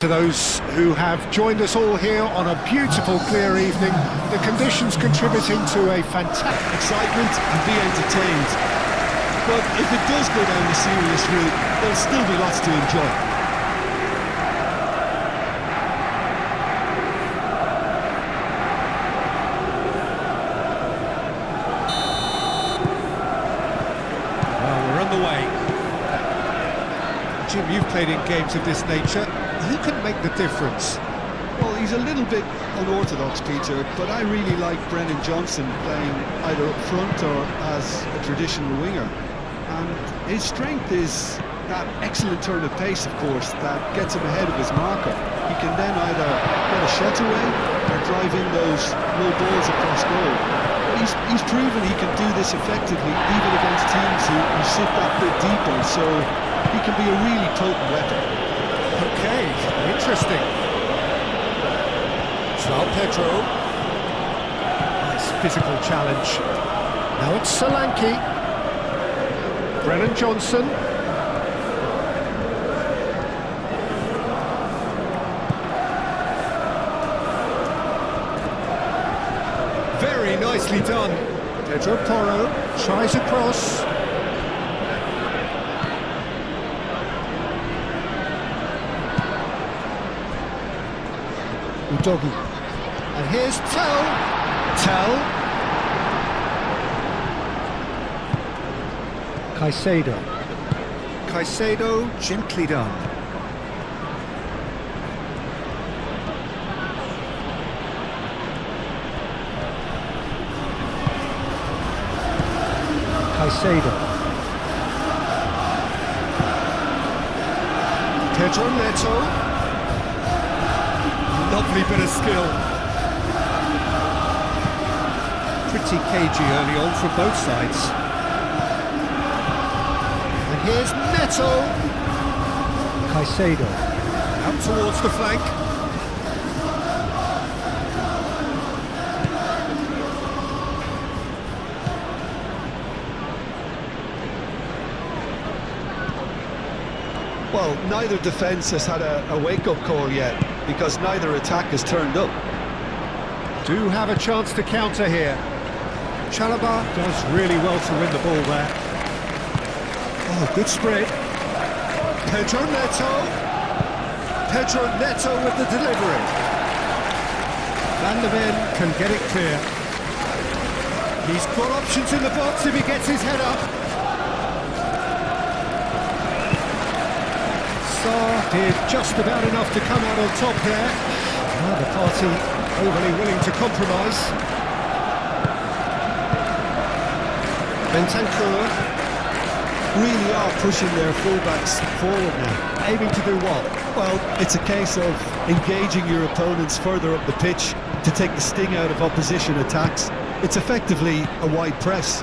To those who have joined us all here on a beautiful, clear evening, the conditions contributing to a fantastic excitement and be entertained. But if it does go down the serious route, there'll still be lots to enjoy. Well, we're underway. Jim, you've played in games of this nature. Who can make the difference? Well, he's a little bit unorthodox, Peter, but I really like Brennan Johnson playing either up front or as a traditional winger. And his strength is that excellent turn of pace, of course, that gets him ahead of his marker. He can then either get a shot away or drive in those low balls across goal. But he's proven he can do this effectively, even against teams who sit that bit deeper, so he can be a really potent weapon. Okay, interesting. João Pedro. Nice physical challenge. Now it's Solanke. Brennan Johnson. Very nicely done. Pedro Porro tries a cross. Udogi. And here's Tell. Caicedo, gently done. Caicedo. Pedro Neto. Lovely bit of skill. Pretty cagey early on from both sides. And here's Neto. Caicedo. Out towards the flank. Well, neither defence has had a wake-up call yet, because neither attack has turned up. Do have a chance to counter here. Chalobah does really well to win the ball there. Oh, good spread. Pedro Neto with the delivery. Van der Ven can get it clear. He's got options in the box if he gets his head up. Sarr did just about enough to come out on top there. Now the party overly willing to compromise. Bentancur Really are pushing their fullbacks forward now. aiming to do what? Well, it's a case of engaging your opponents further up the pitch to take the sting out of opposition attacks. It's effectively a wide press.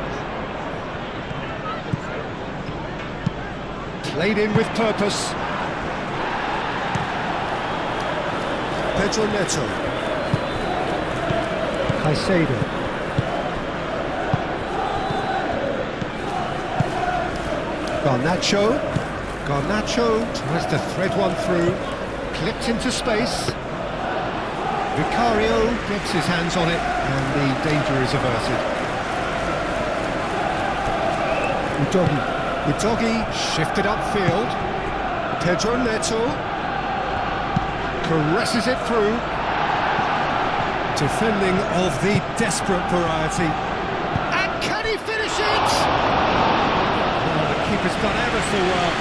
Played in with purpose. Pedro Neto. Caicedo. Garnacho tries to thread one through. Clipped into space. Vicario gets his hands on it and the danger is averted. Udogi shifted upfield. Pedro Neto caresses it through. Defending of the desperate variety. And can he finish it? Oh, the keeper's done ever so well.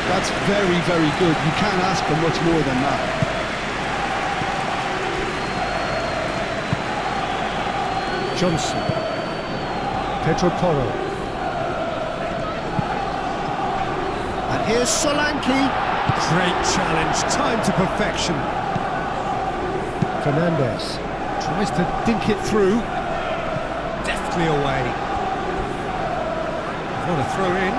That's very, very good. You can't ask for much more than that. Johnson. Pedro Porro. And here's Solanke. Great challenge, time to perfection. Fernandez tries to dink it through. Deftly away. What a throw in.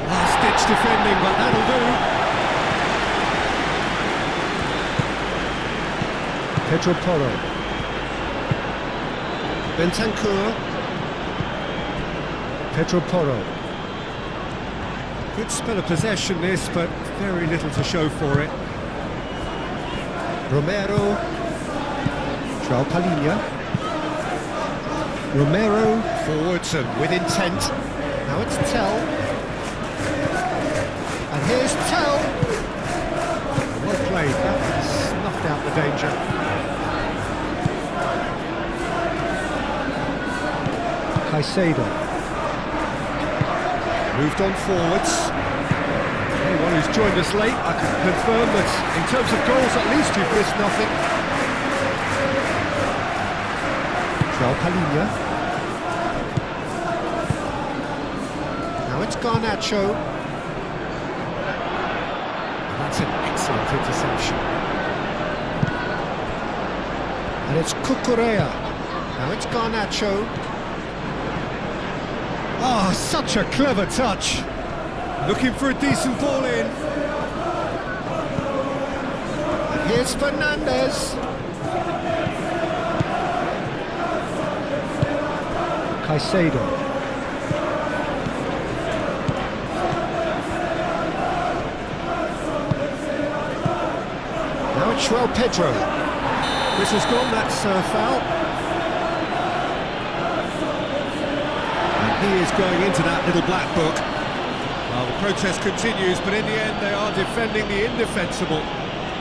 Last-ditch defending, but that'll do. Pedro Porro. Bentancur. Pedro Porro. Good spell of possession this, but very little to show for it. Romero. João Palhinha. Romero forwards and with intent. Now it's Tell. And here's Tell. Well played, that snuffed out the danger. Caicedo. Moved on forwards. Anyone who's joined us late, I can confirm that in terms of goals, at least you've missed nothing. João Palhinha. Now it's Garnacho. That's an excellent interception. And it's Cucurella. Now it's Garnacho. Oh, such a clever touch. Looking for a decent ball in. And here's Fernandez. Caicedo. Now it's João Pedro. This has gone, that's foul. And he is going into that little black book. Well, the protest continues, but in the end they are defending the indefensible.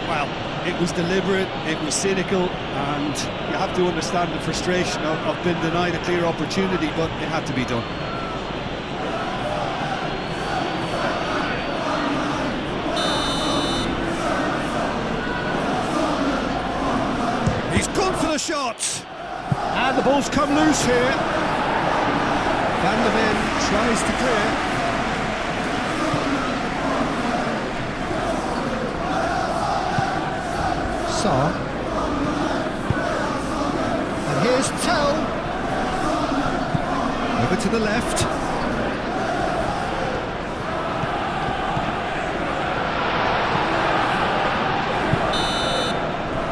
Well, it was deliberate, it was cynical, and you have to understand the frustration of being denied a clear opportunity, but it had to be done. He's gone for the shot! And the ball's come loose here. Van der Ven tries to clear. Saar. And here's Tell. Over to the left.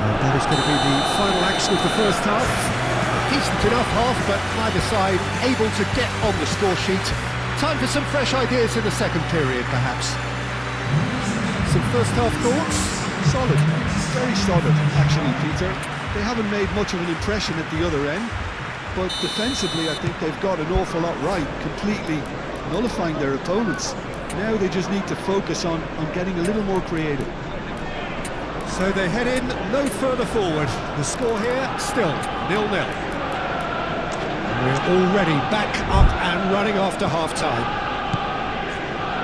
And that is going to be the final action of the first half. A decent enough half, but neither side able to get on the score sheet. Time for some fresh ideas in the second period, perhaps. Some first half thoughts? Solid, very solid, actually, Peter. They haven't made much of an impression at the other end, but defensively I think they've got an awful lot right, completely nullifying their opponents. Now they just need to focus on getting a little more creative. So they head in no further forward. The score here, still 0-0. We're already back up and running after half-time.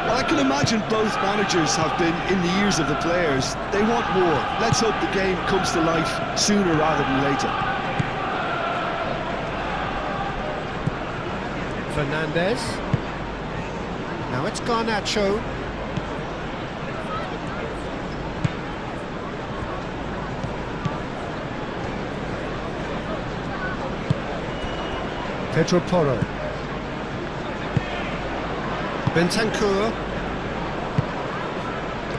Well, I can imagine both managers have been in the ears of the players. They want more. Let's hope the game comes to life sooner rather than later. Fernandez. Now it's Garnacho. Pedro Porro. Bentancur.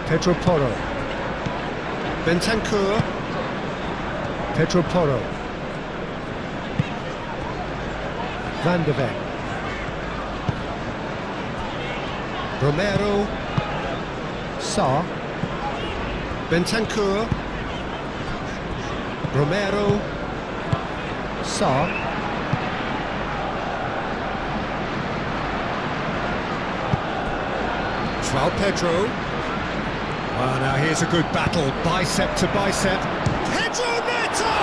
Pedro Porro. Bentancur. Pedro Porro. Van der Ven. Romero. Saar. Bentancur. Romero. Saar. João Pedro. Well, now here's a good battle, bicep to bicep. Pedro Neto!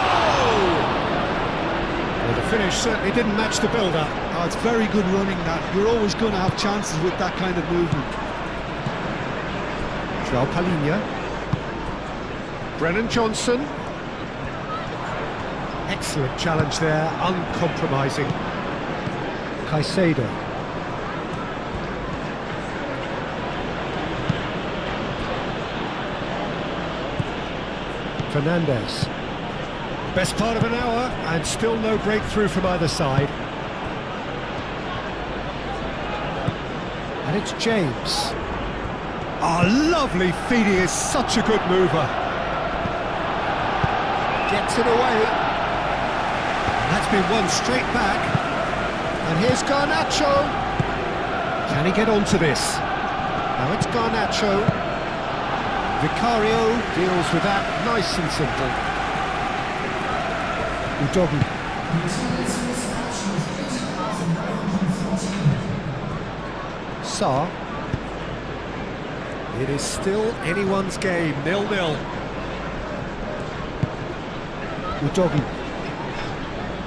Well, the finish certainly didn't match the build-up. Oh, it's very good running, that. You're always going to have chances with that kind of movement. João Palhinha. Brennan Johnson. Excellent challenge there, uncompromising. Caicedo. Fernandez. Best part of an hour, and still no breakthrough from either side. And it's James. Oh, lovely feed, he is such a good mover. Gets it away. And that's been won straight back. And here's Garnacho. Can he get onto this? Now it's Garnacho. Vicario deals with that nice and simple. Udogi. Sarr. It is still anyone's game, 0-0. Udogi.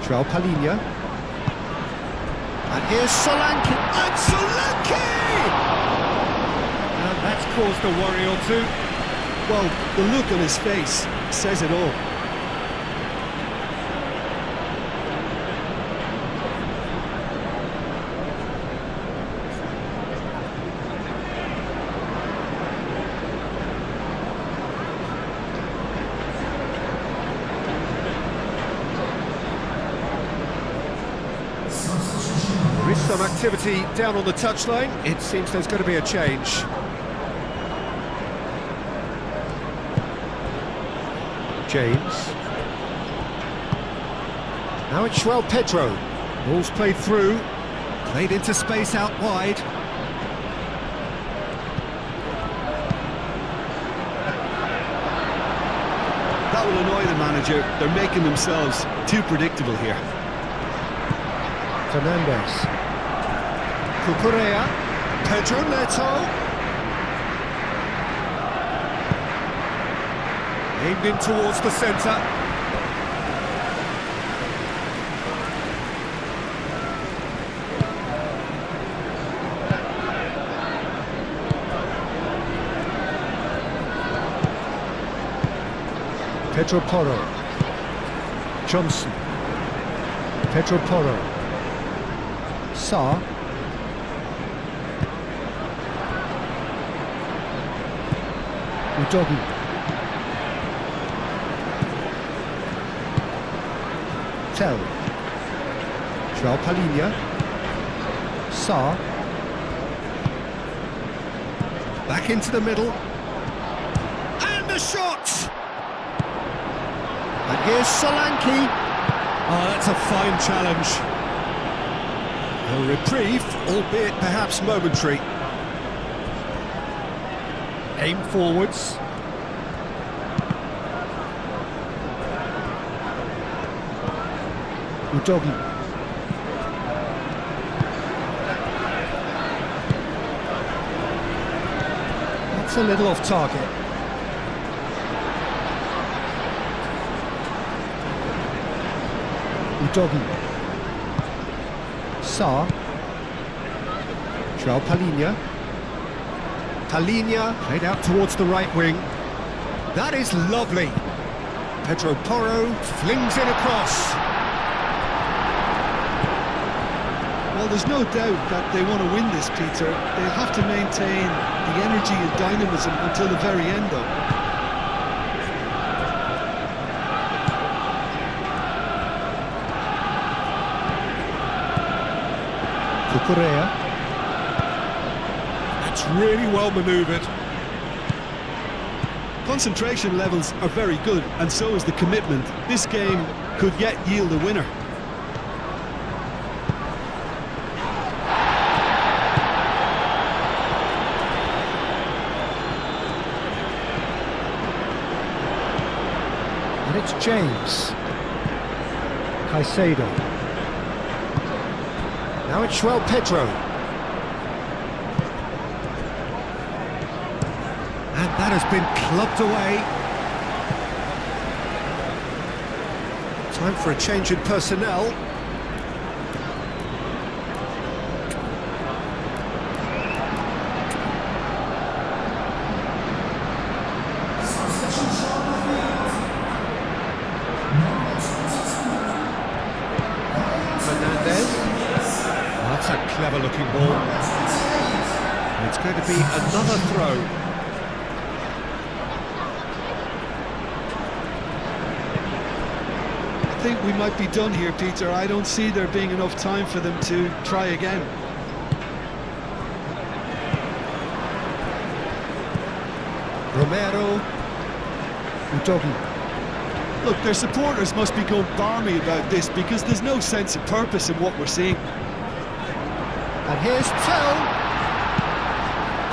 João Palhinha. And here's Solanke. And Solanke! And that's caused a worry or two. Well, the look on his face says it all. There is some activity down on the touchline. It seems there's going to be a change. James. Now it's João Pedro. Ball's played through. Played into space out wide. That will annoy the manager. They're making themselves too predictable here. Fernandes. Cucurella. Pedro Neto. Aimed in towards the centre. Pedro Porro. Johnson. Pedro Porro. Sarr. Udogi. Tell. João Palhinha. Sarr. Back into the middle. And the shot! And here's Solanke. Oh, that's a fine challenge. A reprieve, albeit perhaps momentary. Aim forwards. Udogi. That's a little off target. Udogi. Sarr. João Palhinha. Palhinha played out towards the right wing. That is lovely. Pedro Porro flings it across. Well, there's no doubt that they want to win this, Peter. They'll have to maintain the energy and dynamism until the very end, though. Cucurella. That's really well manoeuvred. Concentration levels are very good, and so is the commitment. This game could yet yield a winner. And it's James. Caicedo. Now it's João Pedro. And that has been clubbed away. Time for a change in personnel. That's a clever looking ball. And it's going to be another throw. I think we might be done here, Peter. I don't see there being enough time for them to try again. Romero. Udogi. Look, their supporters must be going barmy about this because there's no sense of purpose in what we're seeing. And here's Tell.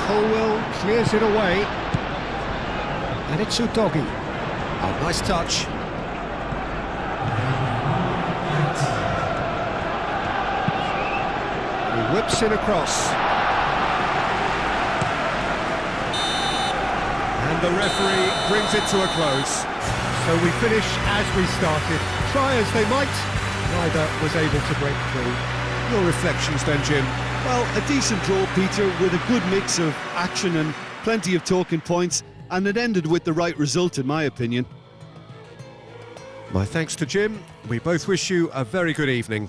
Colwell clears it away. And it's Udogi. Oh, nice touch. He whips it across. And the referee brings it to a close. So we finish as we started. Try as they might, neither was able to break through. Your reflections then, Jim? Well, a decent draw, Peter, with a good mix of action and plenty of talking points, and it ended with the right result, in my opinion. My thanks to Jim. We both wish you a very good evening.